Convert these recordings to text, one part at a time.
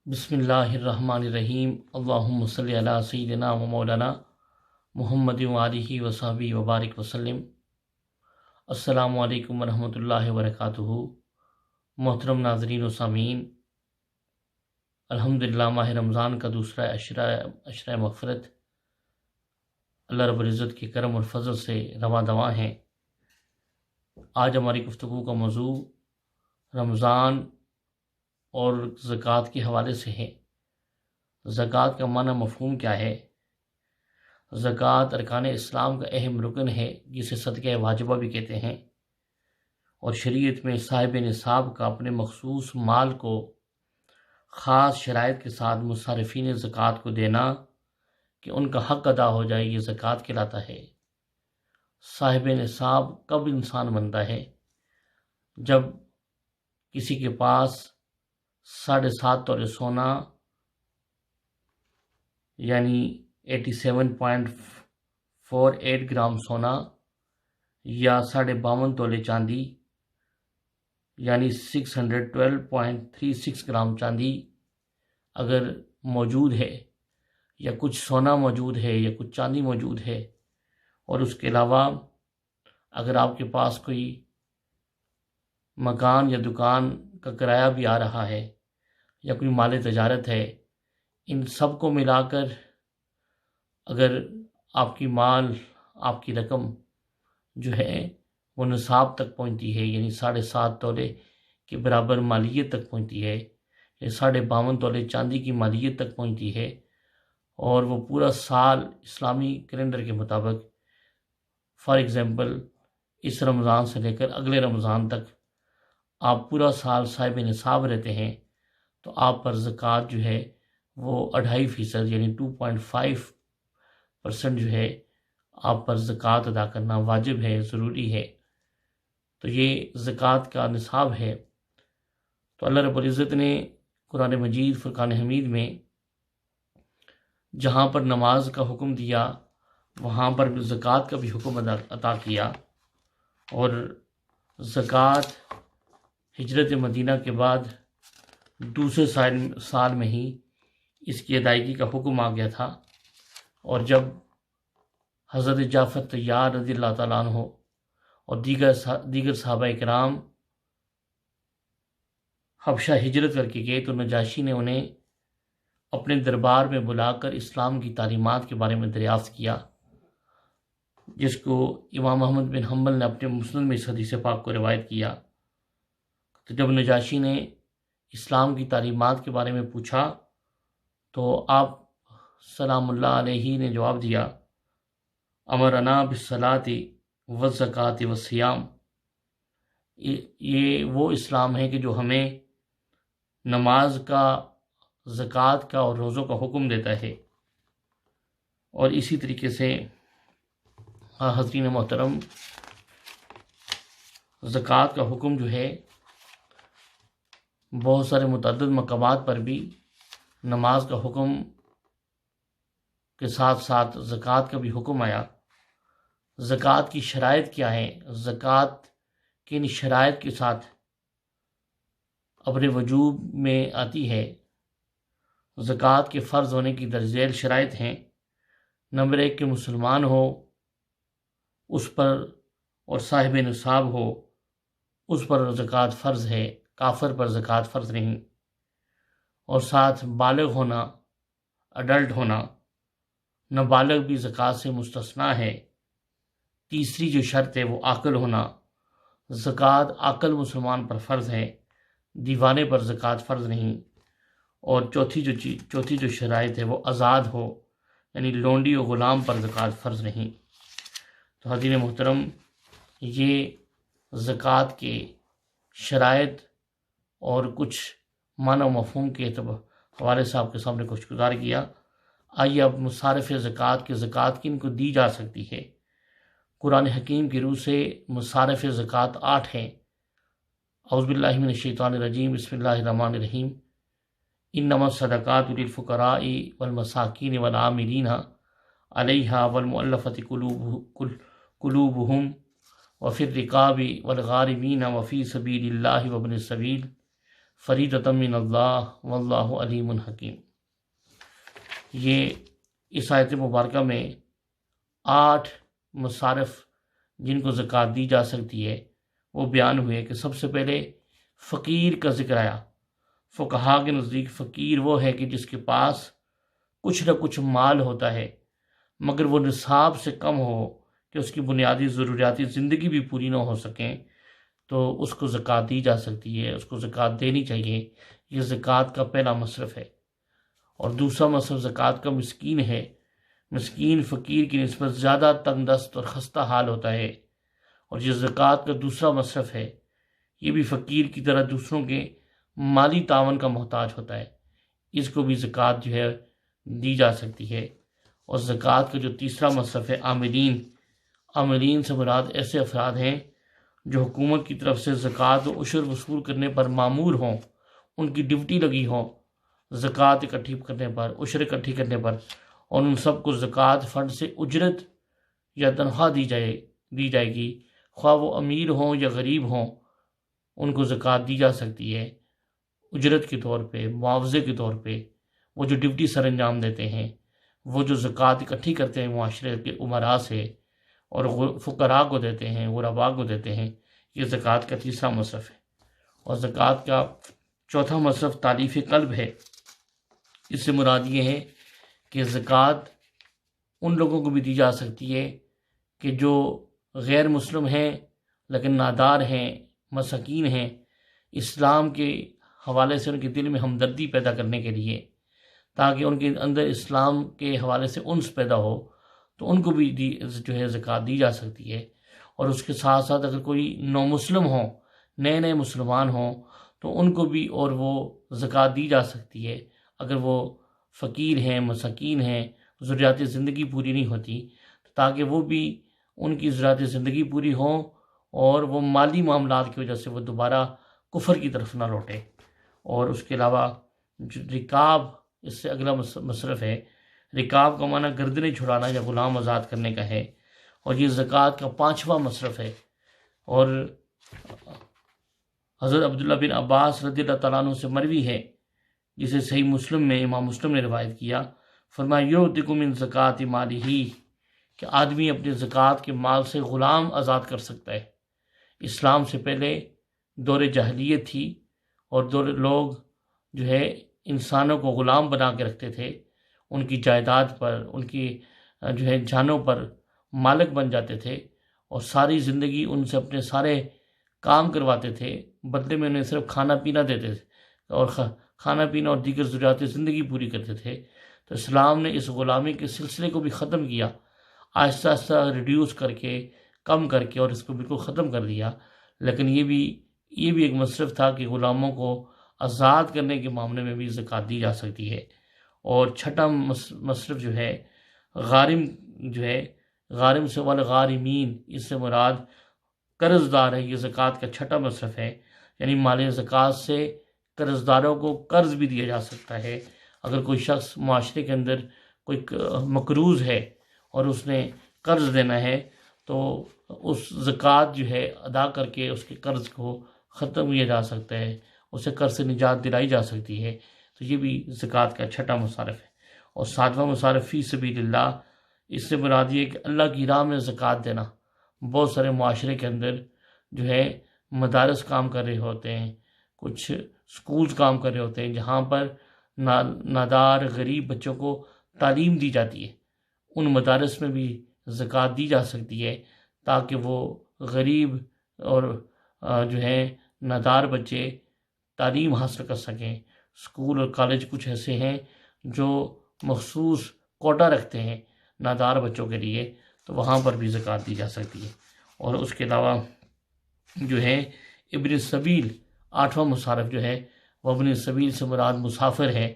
بسم اللہ الرحمن الرحیم اللہم صلی علی سیدنا و مولانا محمد وآلہ وصحبہ وبارک وسلم۔ السلام علیکم ورحمۃ اللہ وبرکاتہ۔ محترم ناظرین و سامعین، الحمدللہ ماہ رمضان کا دوسرا عشرہ مغفرت اللہ رب العزت کے کرم اور فضل سے رواں دواں ہیں۔ آج ہماری گفتگو کا موضوع رمضان اور زکوٰۃ کے حوالے سے ہے۔ زکوٰۃ کا معنی مفہوم کیا ہے؟ زکوٰۃ ارکان اسلام کا اہم رکن ہے، جسے صدقہ واجبہ بھی کہتے ہیں، اور شریعت میں صاحب نصاب کا اپنے مخصوص مال کو خاص شرائط کے ساتھ مصارفین زکوٰۃ کو دینا کہ ان کا حق ادا ہو جائے، یہ زکوٰۃ کہلاتا ہے۔ صاحب نصاب کب انسان بنتا ہے؟ جب کسی کے پاس 7.5 تولے سونا یعنی 87.48 گرام سونا یا 52.5 تولے چاندی یعنی 612.36 گرام چاندی اگر موجود ہے، یا کچھ سونا موجود ہے یا کچھ چاندی موجود ہے، اور اس کے علاوہ اگر آپ کے پاس کوئی مکان یا دکان کا کرایہ بھی آ رہا ہے یا کوئی مال تجارت ہے، ان سب کو ملا کر اگر آپ کی رقم جو ہے وہ نصاب تک پہنچتی ہے، یعنی 7.5 تولے کے برابر مالیت تک پہنچتی ہے، یا 52.5 تولے چاندی کی مالیت تک پہنچتی ہے، اور وہ پورا سال اسلامی کیلنڈر کے مطابق، فار ایگزامپل اس رمضان سے لے کر اگلے رمضان تک آپ پورا سال صاحب نصاب رہتے ہیں، تو آپ پر زکوٰۃ جو ہے وہ 2.5% یعنی 2.5% جو ہے آپ پر زکوٰۃ ادا کرنا واجب ہے، ضروری ہے۔ تو یہ زکوٰۃ کا نصاب ہے۔ تو اللہ رب العزت نے قرآن مجید فرقان حمید میں جہاں پر نماز کا حکم دیا، وہاں پر زکوٰۃ کا بھی حکم عطا کیا، اور زکوٰۃ ہجرت مدینہ کے بعد دوسرے سال میں ہی اس کی ادائیگی کا حکم آ گیا تھا، اور جب حضرت جعفر طیار رضی اللہ تعالیٰ عنہ اور دیگر صحابہ کرام حبشہ ہجرت کر کے گئے، تو نجاشی نے انہیں اپنے دربار میں بلا کر اسلام کی تعلیمات کے بارے میں دریافت کیا، جس کو امام احمد بن حنبل نے اپنے مسند میں اس حدیث پاک کو روایت کیا۔ تو جب نجاشی نے اسلام کی تعلیمات کے بارے میں پوچھا، تو آپ سلام اللہ علیہ نے جواب دیا، امرنا بالصلاۃ والزکوٰۃ والصیام، یہ وہ اسلام ہے کہ جو ہمیں نماز کا، زکوٰۃ کا اور روزوں کا حکم دیتا ہے۔ اور اسی طریقے سے حضرین محترم، زکوٰۃ کا حکم جو ہے بہت سارے متعدد مقامات پر بھی نماز کا حکم کے ساتھ ساتھ زکوٰۃ کا بھی حکم آیا۔ زکوٰۃ کی شرائط کیا ہیں؟ زکوٰۃ کن شرائط کے ساتھ امر وجوب میں آتی ہے؟ زکوٰۃ کے فرض ہونے کی درج ذیل شرائط ہیں۔ نمبر 1 کہ مسلمان ہو، اس پر اور صاحب نصاب ہو، اس پر زکوٰۃ فرض ہے، کافر پر زکوٰۃ فرض نہیں۔ اور ساتھ بالغ ہونا، اڈلٹ ہونا، نابالغ بھی زکوٰۃ سے مستثنیٰ ہے۔ تیسری جو شرط ہے وہ عاقل ہونا، زکوٰۃ عاقل مسلمان پر فرض ہے، دیوانے پر زکوٰۃ فرض نہیں۔ اور چوتھی جو شرائط ہے وہ آزاد ہو، یعنی لونڈی و غلام پر زکوٰۃ فرض نہیں۔ تو حضرین محترم، یہ زکوٰۃ کے شرائط اور کچھ معنی و مفہوم کے حوالے سے آپ کے سامنے کچھ گزار کیا۔ آئیے اب مصارف زکوٰۃ کے زکوٰۃ کن کو دی جا سکتی ہے۔ قرآن حکیم کی روح سے مصارف زکوٰۃ 8 ہیں۔ اعوذ باللہ من الشیطان الرجیم، بسم اللہ الرحمن الرحیم۔ انما الصدقات للفقراء والمساکین والعاملین علیہا والمؤلفۃ قلوبہم وفی الرقاب والغارمین وفی سبیل اللہ وابن السبیل فریضۃ من اللہ واللہ علیم حکیم۔ یہ اس آیت مبارکہ میں 8 مصارف جن کو زکوٰۃ دی جا سکتی ہے وہ بیان ہوئے کہ سب سے پہلے فقیر کا ذکر آیا۔ فقہا کے نزدیک فقیر وہ ہے کہ جس کے پاس کچھ نہ کچھ مال ہوتا ہے مگر وہ نصاب سے کم ہو کہ اس کی بنیادی ضروریاتی زندگی بھی پوری نہ ہو سکیں، تو اس کو زکوٰۃ دی جا سکتی ہے، اس کو زکوٰۃ دینی چاہیے۔ یہ زکوٰۃ کا پہلا مصرف ہے۔ اور دوسرا مصرف زکوٰۃ کا مسکین ہے۔ مسکین فقیر کی نسبت زیادہ تنگ دست اور خستہ حال ہوتا ہے، اور یہ زکوٰۃ کا دوسرا مصرف ہے۔ یہ بھی فقیر کی طرح دوسروں کے مالی تعاون کا محتاج ہوتا ہے، اس کو بھی زکوٰۃ جو ہے دی جا سکتی ہے۔ اور زکوٰۃ کا جو تیسرا مصرف ہے عاملین سے مراد ایسے افراد ہیں جو حکومت کی طرف سے زکوٰۃ و عشر وصول کرنے پر مامور ہوں، ان کی ڈیوٹی لگی ہو زکوٰۃ اکٹھی کرنے پر، عشر اکٹھی کرنے پر، اور ان سب کو زکوٰۃ فنڈ سے اجرت یا تنخواہ دی جائے گی، خواہ وہ امیر ہوں یا غریب ہوں، ان کو زکوٰۃ دی جا سکتی ہے اجرت کے طور پہ، معاوضے کے طور پہ۔ وہ جو ڈیوٹی سر انجام دیتے ہیں، وہ جو زکوٰۃ اکٹھی کرتے ہیں معاشرے کے امراء سے اور فقراء کو دیتے ہیں، غرباء کو دیتے ہیں، یہ زکوٰۃ کا تیسرا مصرف ہے۔ اور زکوٰۃ کا چوتھا مصرف تالیف قلب ہے۔ اس سے مراد یہ ہے کہ زکوٰۃ ان لوگوں کو بھی دی جا سکتی ہے کہ جو غیر مسلم ہیں لیکن نادار ہیں، مساکین ہیں، اسلام کے حوالے سے ان کے دل میں ہمدردی پیدا کرنے کے لیے، تاکہ ان کے اندر اسلام کے حوالے سے انس پیدا ہو، تو ان کو بھی جو ہے زکوٰۃ دی جا سکتی ہے۔ اور اس کے ساتھ ساتھ اگر کوئی نو مسلم ہوں، نئے مسلمان ہوں، تو ان کو بھی اور وہ زکوٰۃ دی جا سکتی ہے۔ اگر وہ فقیر ہیں، مساکین ہیں، ضروریات زندگی پوری نہیں ہوتی، تاکہ وہ بھی ان کی ضروریات زندگی پوری ہوں اور وہ مالی معاملات کی وجہ سے وہ دوبارہ کفر کی طرف نہ لوٹے۔ اور اس کے علاوہ جو رکاب، اس سے اگلا مصرف ہے، رکاب کا معنی گردنیں چھڑانا یا غلام آزاد کرنے کا ہے، اور یہ زکوٰۃ کا 5واں مصرف ہے۔ اور حضرت عبداللہ بن عباس رضی اللہ تعالیٰ عنہ سے مروی ہے، جسے صحیح مسلم میں امام مسلم نے روایت کیا، فرمایا یعتق من زکوٰۃ مالہ، کہ آدمی اپنے زکوٰۃ کے مال سے غلام آزاد کر سکتا ہے۔ اسلام سے پہلے دور جاہلیت تھی، اور لوگ جو ہے انسانوں کو غلام بنا کے رکھتے تھے، ان کی جائیداد پر، ان کی جو ہے جانوں پر مالک بن جاتے تھے، اور ساری زندگی ان سے اپنے سارے کام کرواتے تھے، بدلے میں انہیں صرف کھانا پینا دیتے تھے، اور کھانا پینا اور دیگر ضروریات زندگی پوری کرتے تھے۔ تو اسلام نے اس غلامی کے سلسلے کو بھی ختم کیا، آہستہ آہستہ ریڈیوس کر کے، کم کر کے، اور اس کو بالکل ختم کر دیا۔ لیکن یہ بھی ایک مصرف تھا کہ غلاموں کو آزاد کرنے کے معاملے میں بھی زکوٰۃ دی جا سکتی ہے۔ اور چھٹا مصرف جو ہے غارم سے والغارمین، اس سے مراد قرض دار ہے۔ یہ زکوٰۃ کا چھٹا مصرف ہے، یعنی مال زکوٰۃ سے قرض داروں کو قرض بھی دیا جا سکتا ہے۔ اگر کوئی شخص معاشرے کے اندر کوئی مقروض ہے اور اس نے قرض دینا ہے، تو اس زکوٰۃ جو ہے ادا کر کے اس کے قرض کو ختم کیا جا سکتا ہے، اسے قرض سے نجات دلائی جا سکتی ہے۔ تو یہ بھی زکوٰۃ کا چھٹا مصارف ہے۔ اور 7واں مصارف فی سبیل اللہ، اس سے مراد یہ کہ اللہ کی راہ میں زکوٰۃ دینا۔ بہت سارے معاشرے کے اندر جو ہے مدارس کام کر رہے ہوتے ہیں، کچھ سکولز کام کر رہے ہوتے ہیں، جہاں پر نادار غریب بچوں کو تعلیم دی جاتی ہے۔ ان مدارس میں بھی زکوٰۃ دی جا سکتی ہے، تاکہ وہ غریب اور جو ہے نادار بچے تعلیم حاصل کر سکیں۔ اسکول اور کالج کچھ ایسے ہیں جو مخصوص کوٹا رکھتے ہیں نادار بچوں کے لیے، تو وہاں پر بھی زکوٰۃ دی جا سکتی ہے۔ اور اس کے علاوہ جو ہے ابن السبیل، 8واں مصارف جو ہے، وہ ابن السبیل سے مراد مسافر ہے۔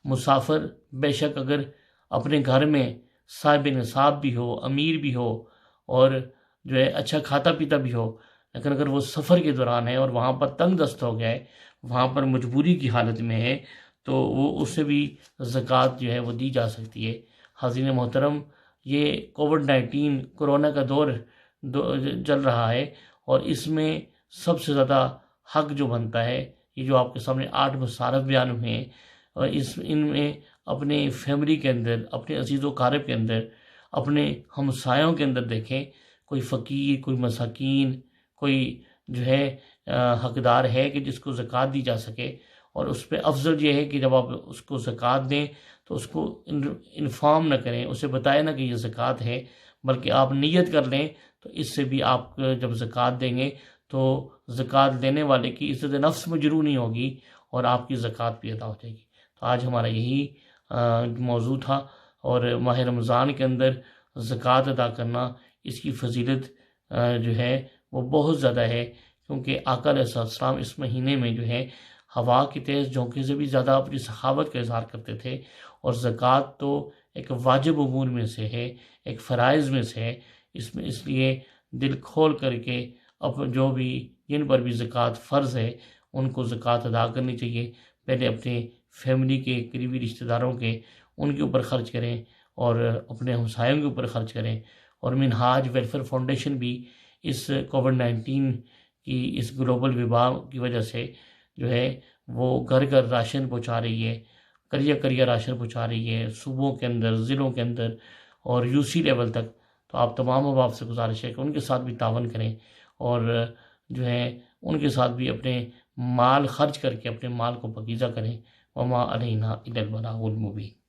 مسافر بے شک اگر اپنے گھر میں صاحب نصاب بھی ہو، امیر بھی ہو، اور جو ہے اچھا کھاتا پیتا بھی ہو، لیکن اگر وہ سفر کے دوران ہے اور وہاں پر تنگ دست ہو گیا ہے، وہاں پر مجبوری کی حالت میں ہے، تو وہ اسے بھی زکوٰۃ جو ہے وہ دی جا سکتی ہے۔ حاضرین محترم، یہ کووڈ-19 کرونا کا دور چل رہا ہے، اور اس میں سب سے زیادہ حق جو بنتا ہے یہ جو آپ کے سامنے 8 مصارف بیان ہوئے ہیں، اور ان میں اپنے فیملی کے اندر، اپنے عزیز و اقارب کے اندر، اپنے ہمسایوں کے اندر دیکھیں، کوئی فقیر، کوئی مساکین، کوئی جو ہے حقدار ہے کہ جس کو زکوٰۃ دی جا سکے، اور اس پہ افضل یہ ہے کہ جب آپ اس کو زکوٰۃ دیں تو اس کو انفارم نہ کریں، اسے بتائیں نہ کہ یہ زکوٰۃ ہے، بلکہ آپ نیت کر لیں، تو اس سے بھی آپ جب زکوٰۃ دیں گے تو زکوٰۃ دینے والے کی عزت نفس مجروح نہیں ہوگی، اور آپ کی زکوٰۃ بھی ادا ہو جائے گی۔ تو آج ہمارا یہی موضوع تھا، اور ماہ رمضان کے اندر زکوٰۃ ادا کرنا، اس کی فضیلت جو ہے وہ بہت زیادہ ہے، کیونکہ آقا علیہ السلام اس مہینے میں جو ہے ہوا کے تیز جھونکے سے بھی زیادہ اپنی سخاوت کا اظہار کرتے تھے، اور زکوٰۃ تو ایک واجب امور میں سے ہے، ایک فرائض میں سے ہے، اس لیے دل کھول کر کے جو بھی جن پر بھی زکوٰۃ فرض ہے ان کو زکوٰۃ ادا کرنی چاہیے۔ پہلے اپنے فیملی کے قریبی رشتہ داروں کے، ان کے اوپر خرچ کریں، اور اپنے ہمسایوں کے اوپر خرچ کریں، اور منہاج ویلفیئر فاؤنڈیشن بھی اس کووڈ-19 کی اس گلوبل وبا کی وجہ سے جو ہے وہ گھر گھر راشن پہنچا رہی ہے، قریہ قریہ راشن پہنچا رہی ہے، صوبوں کے اندر، ضلعوں کے اندر، اور UC لیول تک۔ تو آپ تمام احباب سے گزارش ہے کہ ان کے ساتھ بھی تعاون کریں، اور جو ہے ان کے ساتھ بھی اپنے مال خرچ کر کے اپنے مال کو پاکیزہ کریں۔ وما علینا الا البلاغ المبین۔